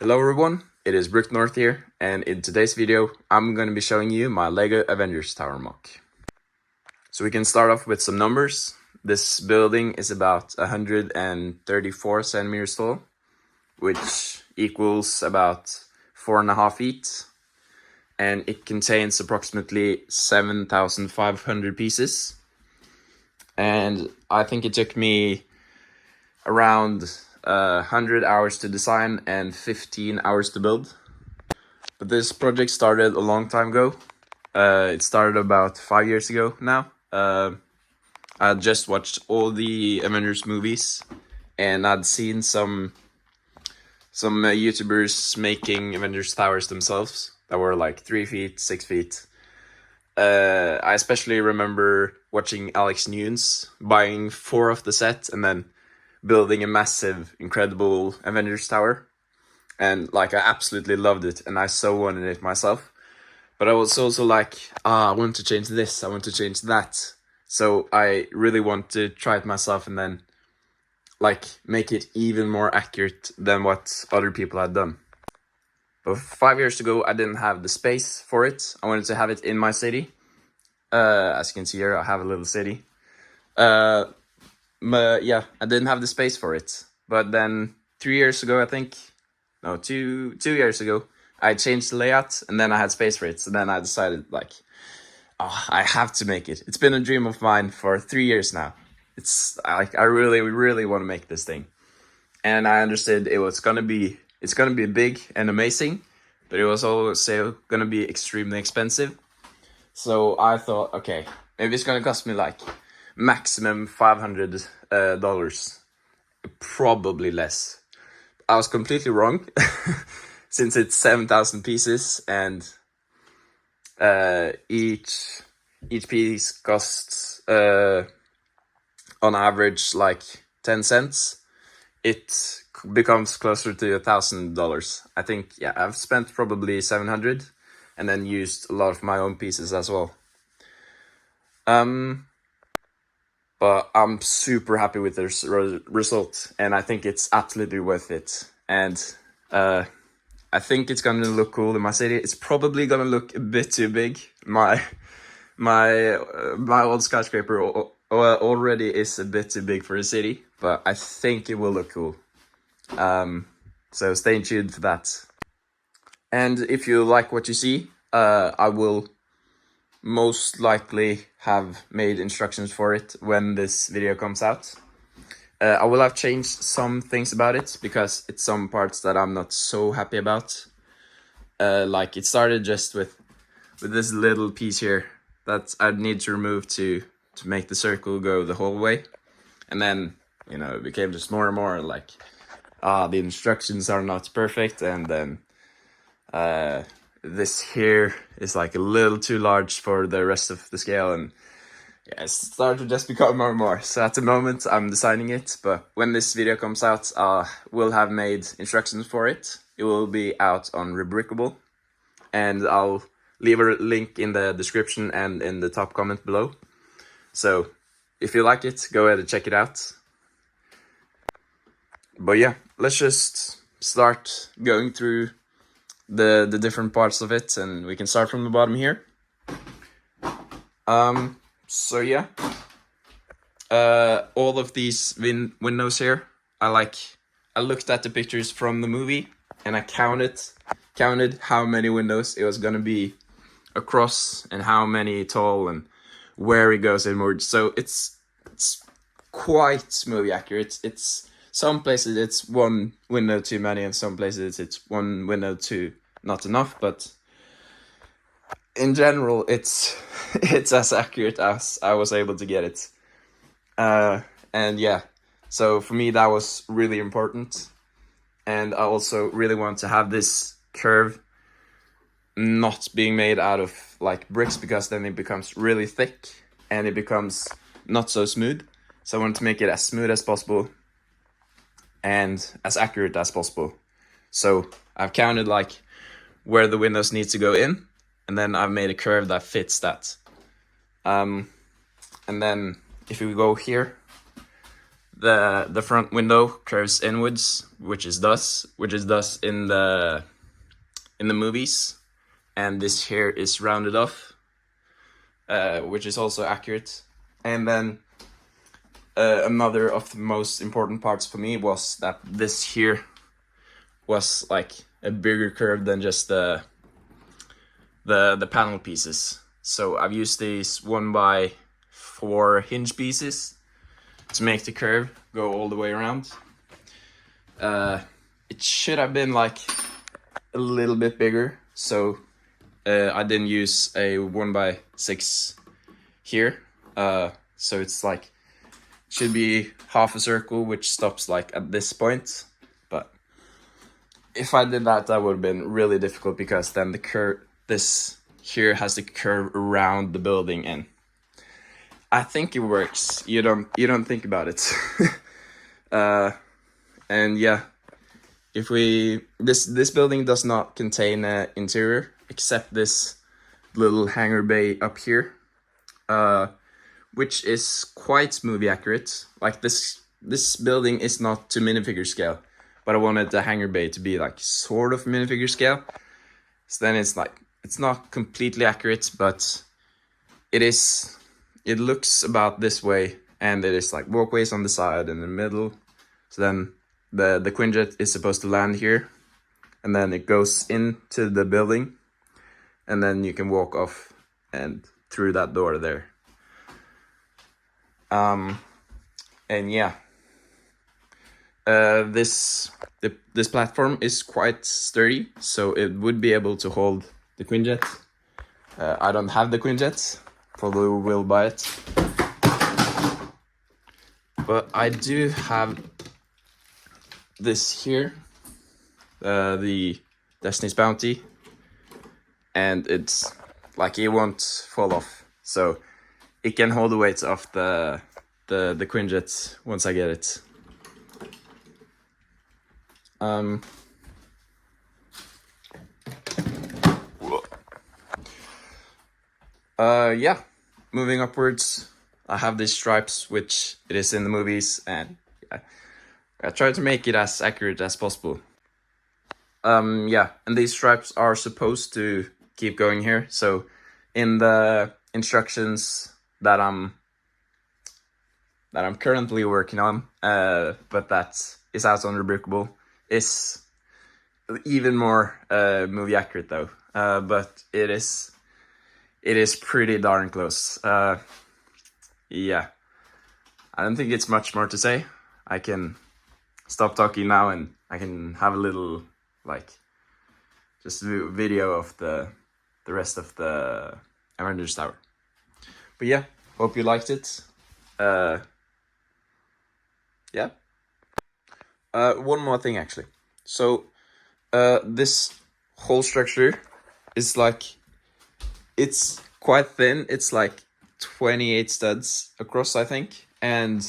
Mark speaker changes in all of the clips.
Speaker 1: Hello everyone, it is Brick North here, and in today's video, I'm going to be showing you my LEGO Avengers Tower mock. So we can start off with some numbers. This building is about 134 centimeters tall, which equals about 4.5 feet, and it contains approximately 7,500 pieces. And I think it took me around 100 hours to design and 15 hours to build. But this project started a long time ago. It started about 5 years ago now. I just watched all the Avengers movies, and I'd seen some YouTubers making Avengers towers themselves that were like 3 feet, 6 feet. I especially remember watching Alex Nunes buying 4 of the set and then building a massive, incredible Avengers tower. And like, I absolutely loved it, and I so wanted it myself. But I was also like, I want to change this, I want to change that. So I really want to try it myself and then like make it even more accurate than what other people had done. But 5 years ago, I didn't have the space for it. I wanted to have it in my city. As you can see here, I have a little city. But yeah, I didn't have the space for it. But then 3 years ago, I think, no, two years ago, I changed the layout, and then I had space for it. So then I decided, like, I have to make it. It's been a dream of mine for 3 years now. It's like, I really, really want to make this thing. And I understood it's gonna be big and amazing, but it was also gonna be extremely expensive. So I thought, okay, maybe it's gonna cost me like maximum $500, probably less. I was completely wrong, since it's 7,000 pieces, and each piece costs on average like 10 cents. It becomes closer to $1,000. I think, yeah, I've spent probably 700 and then used a lot of my own pieces as well. But I'm super happy with this result, and I think it's absolutely worth it. And I think it's gonna look cool in my city. It's probably gonna look a bit too big. My old skyscraper already is a bit too big for a city, but I think it will look cool. So stay tuned for that. And if you like what you see, I will most likely have made instructions for it when this video comes out. I will have changed some things about it because it's some parts that I'm not so happy about. Like, it started just with this little piece here that I'd need to remove to make the circle go the whole way. And then, it became just more and more like, the instructions are not perfect, and then this here is like a little too large for the rest of the scale, and yeah, it started to just become more and more. So at the moment, I'm designing it, but when this video comes out, we'll have made instructions for it. It will be out on Rebrickable, and I'll leave a link in the description and in the top comment below. So if you like it, go ahead and check it out. But yeah, let's just start going through the different parts of it, and we can start from the bottom here. So yeah, all of these windows here, I looked at the pictures from the movie, and I counted how many windows it was gonna be across and how many tall and where it goes inwards. So it's quite movie accurate. It's some places it's one window too many, and some places it's one window too not enough, but in general it's as accurate as I was able to get it. And yeah, so for me that was really important. And I also really want to have this curve not being made out of like bricks, because then it becomes really thick and it becomes not so smooth. So I want to make it as smooth as possible and as accurate as possible. So I've counted like where the windows need to go in, and then I've made a curve that fits that. And then if we go here, the front window curves inwards, which is thus in the movies, and this here is rounded off, which is also accurate. And then another of the most important parts for me was that this here was like a bigger curve than just the panel pieces. So I've used these 1x4 hinge pieces to make the curve go all the way around. It should have been like a little bit bigger, so I didn't use a 1x6 here. So it's like, should be half a circle, which stops like at this point. But if I did that, that would have been really difficult, because then this here has the curve around the building, and I think it works. You don't think about it. And yeah, if this building does not contain an interior except this little hangar bay up here, which is quite movie accurate. Like this building is not to minifigure scale, but I wanted the hangar bay to be like sort of minifigure scale. So then it's like, it's not completely accurate, but it is. It looks about this way, and it is like walkways on the side and the middle. So then the Quinjet is supposed to land here, and then it goes into the building, and then you can walk off and through that door there. And yeah, this platform is quite sturdy, so it would be able to hold the Quinjet. I don't have the Quinjet, probably will buy it, but I do have this here, the Destiny's Bounty, and it's like, it won't fall off, so it can hold the weight of the Quinjet once I get it. Yeah, moving upwards, I have these stripes, which it is in the movies, and yeah, I try to make it as accurate as possible. Yeah, and these stripes are supposed to keep going here, so in the instructions that I'm currently working on, but that is out on Rebrickable, is even more movie accurate though, but it is pretty darn close. Yeah, I don't think it's much more to say. I can stop talking now, and I can have a little, like, just video of the rest of the Avengers Tower. But yeah, hope you liked it. Yeah. One more thing, actually. So, this whole structure is like, it's quite thin. It's like 28 studs across, I think, and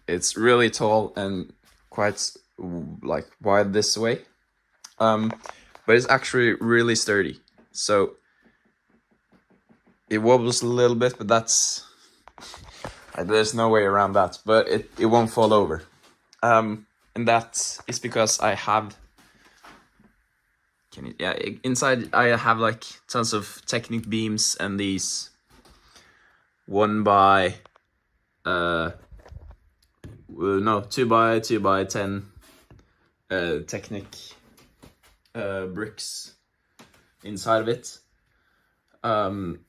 Speaker 1: it's really tall and quite like wide this way. But it's actually really sturdy. So it wobbles a little bit, but that's there's no way around that. But it won't fall over. And that is because I have. Inside I have like tons of Technic beams and these 2x10 Technic bricks inside of it.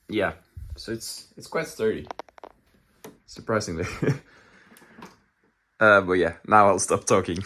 Speaker 1: Yeah, so it's quite sturdy, surprisingly. But yeah, now I'll stop talking.